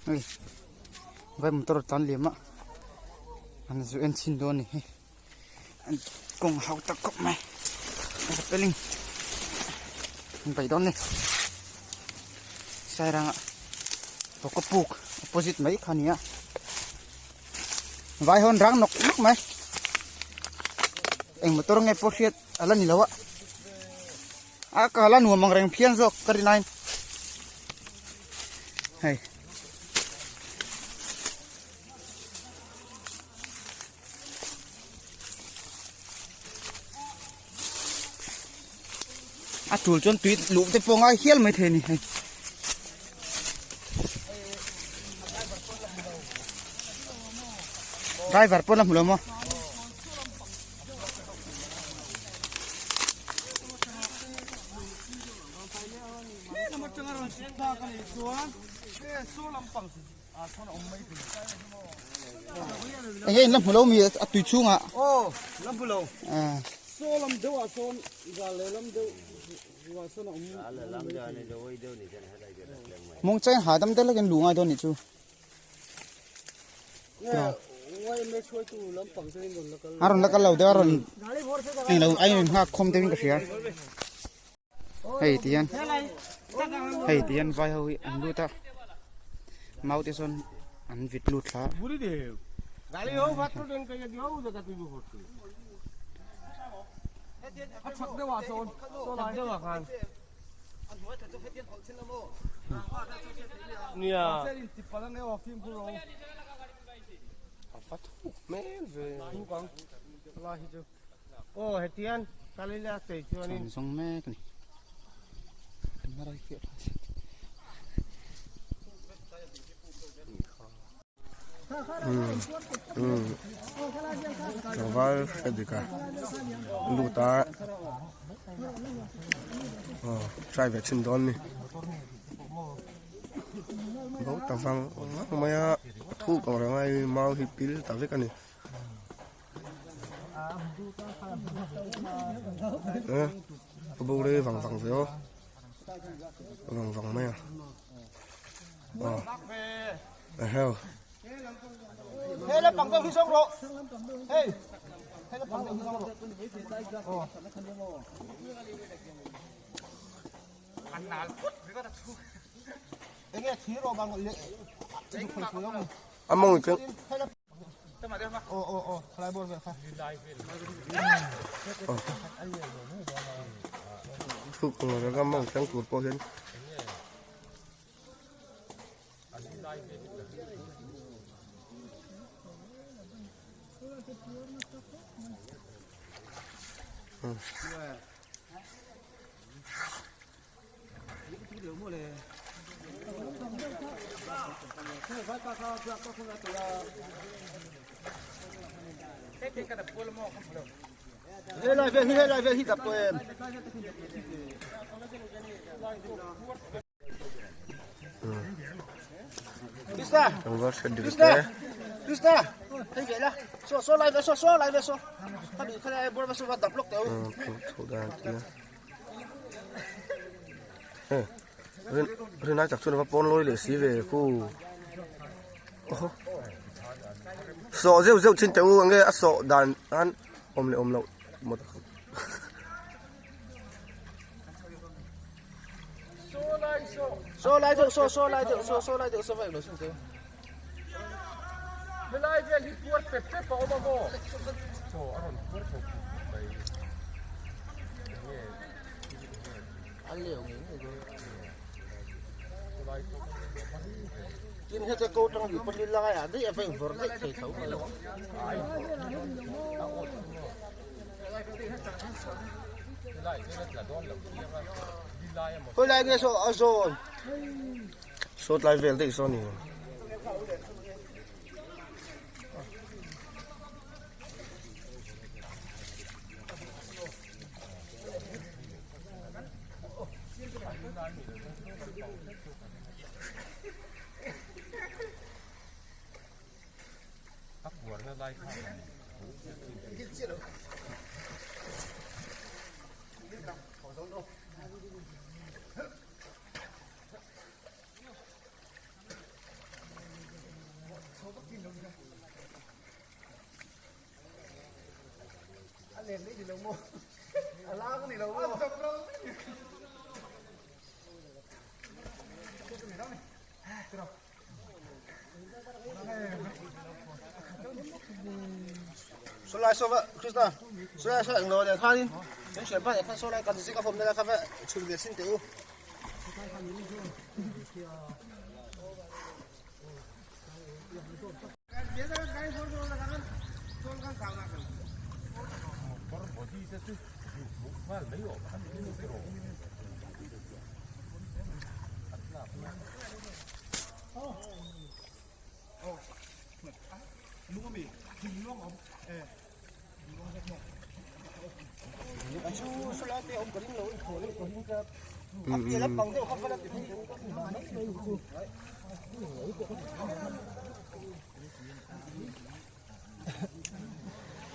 ơi vậy một tàu tan liềm á anh dù anh xin đón này anh cùng học tập cộng mày cái linh phải đón này sai rằng ạ có buộc opposite mấy khăn nhá vài hơn răng nọc nóc mày anh một tàu nghe pocket alan ni lawa akalan nuo mangreng phian zok karinain hay chul chon tuit lu te ponga hial mai the ni driver pon lam lo mo ấy lam lo mi tui chunga ô lam lo à so lam deu a son ga le lam deu mong chen ha dam te la gen lunga don ni chu aron la kalau de aron ai lo ai ha khom te ka sia hei tian vai hoi an lu ta mau te son an vit lut la buri de gali ho vatro den ka ya dio da ka tu bu hot chắc đâu à son số lại đâu à khang nia tipala ne wa phim puro afat men ve tu kang la hi chu ô hetian kali la te chu ani song me ni marai fiat Trabalho é de cá. Lutar. Trai về chân đón này. Bố ta văng mấy thu còn rồi mai mau hi pil ta với cái này. Bố đây văng văng phải không? Văng văng mấy heo. hey là bằng công xong rồi hey hey là bằng công xong rồi ăn nál cút với cái đặc thù cái nghe khí rồi bằng lệ chụp phải xuống không Ăn mong được ô lại buồn vậy thu còn rồi cái mong trắng cột bao nhiêu Hey lại về hít tập của em Krista Krista thấy vậy đó số lại về số lại về số ta bị cái này bữa số vào tập lúc tiểu thủ đàn kia rồi nãy chắc chắn là pon lôi để xí về khu sọ rêu trên tiểu nghe sọ đàn ăn ôm lậu một số lại được số vậy rồi xin thế bên này về hít buốt pep bảo mà mò ăn liều Kim hết cái câu trong bị bật lên lại à, đấy em phải vượt đấy thầy thấu mà luôn. Hồi lại nghe số rồi. số lại về thì số này. số vậy Krista số này số ảnh rồi để thay đi những chuyện vậy số này cần xin các phòng đây là các bạn chủ việc xin tiểu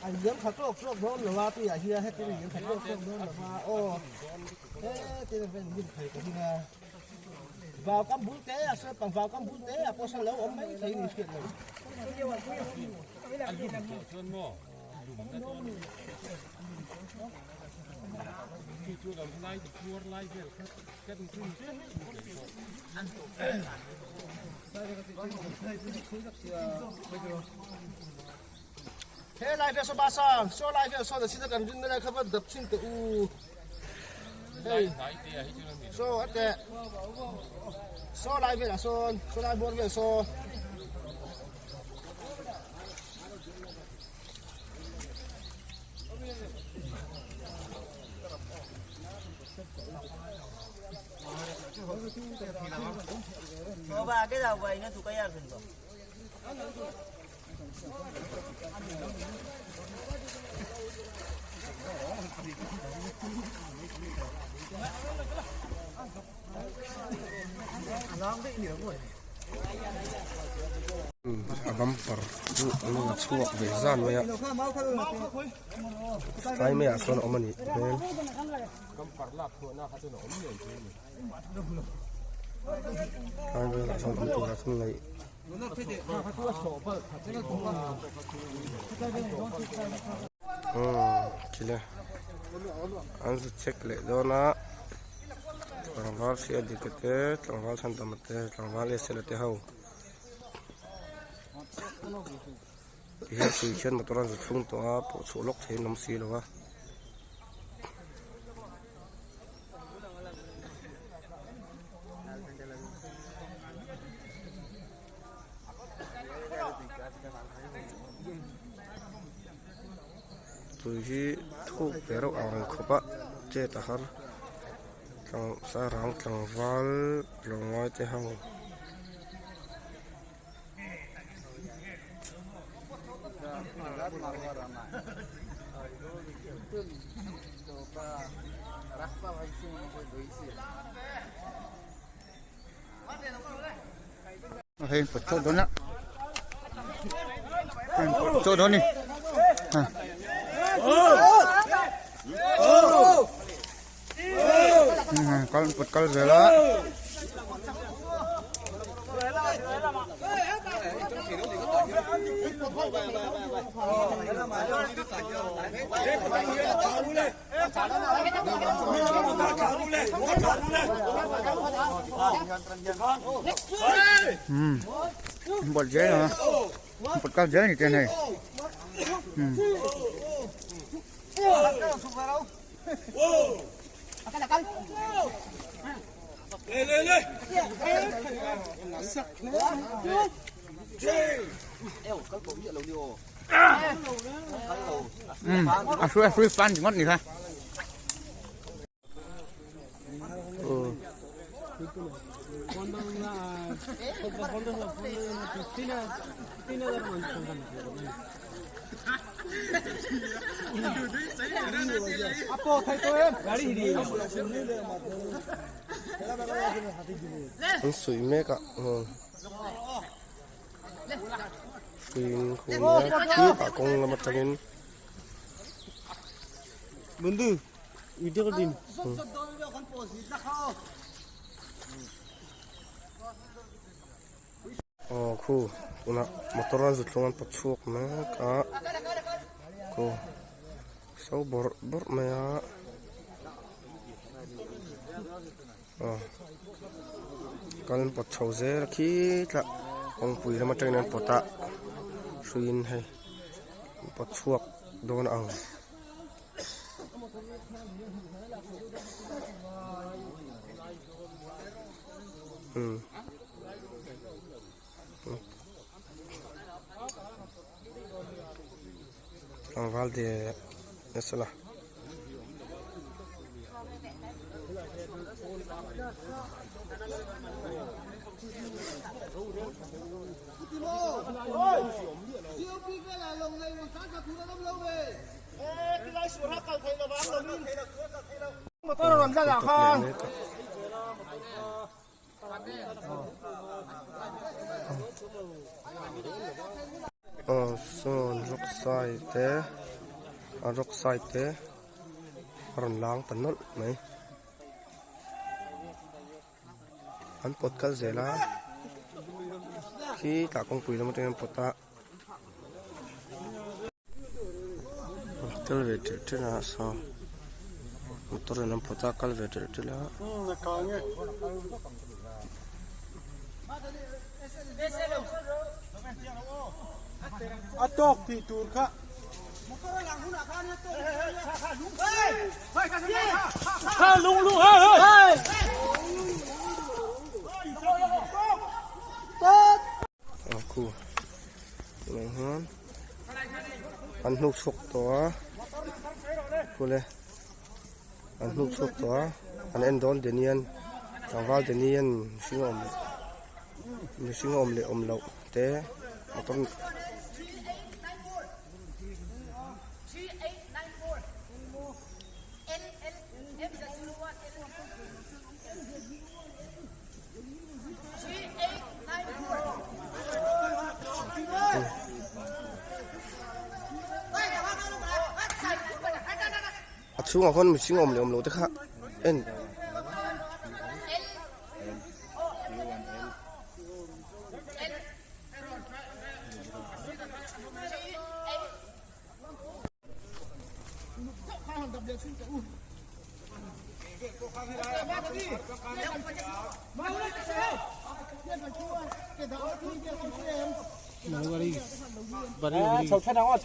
anh dưỡng thật tốt tốt đó là tôi ở here hết cái gì thật tốt tốt đó là ô thế thì phải nhìn thấy cái này vào cắm bún té à bằng vào cắm bún té à có sao lâu ông mấy thấy gì chuyện này thế lại về số ba sang số lại về số là xin cần dừng lại không đập xin tự hey số ở đây số lại về là số lại bốn về số số ba cái đầu vậy nó tụi cái ăn rồi bumper du anu chuak ve zan me sai me a son omani ben ai ve la son tu la thung lai kile an su check le dona tlangwal sia dikete tlangwal san tamate tlangwal eselate hau hiện sự chân mà tôi đang dùng to bộ số lốc thế nắm xí đâu á tôi chỉ thu về đâu ăn không á chết à hả thằng sa rang thằng val lòng ngoài thế hông hey bật chỗ đó nè chỗ đó đi con bật con rồi đó bật dễ hả bật cao dễ này trên này free fun ngon gì ha Apo thay tôi em गाड़ी đi anh suy mẹ cả suy khung nhá cả con là một thằng Bundu video din khu una motoran zutlungan pachuak na ka ko so bor maya kalin pot chauze rakhi tla ong pui lama train pota suin hai pachuak đồn ăn Lang val thì sẽ là motor làm ra là không son rốc sai te ron lang tanol mai an pot kal zela khi ta kong pui lam ten pota kal ve te na so motor nam pota kal ve te la atok thì tur kha lung lung hey aku lengan an nuk sok to kule an nuk sok to an endon denian tawal denian singom le omlo te atom xuống con mình xin ôm lỗ tức khác em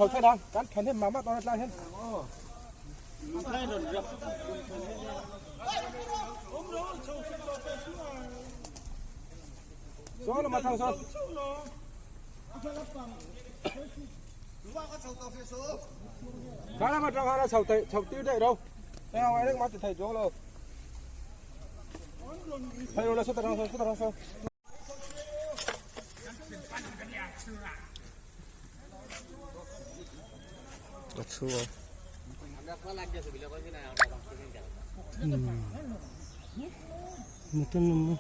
chầu thay đắng cắn khen thêm má mắt to ra hết số là mặt thằng số khá là mặt trong là chầu tiêu đây đâu đây không ai nước mắt thì thầy chỗ đâu thầy đâu là số thằng số Chua. Một trăm năm mươi.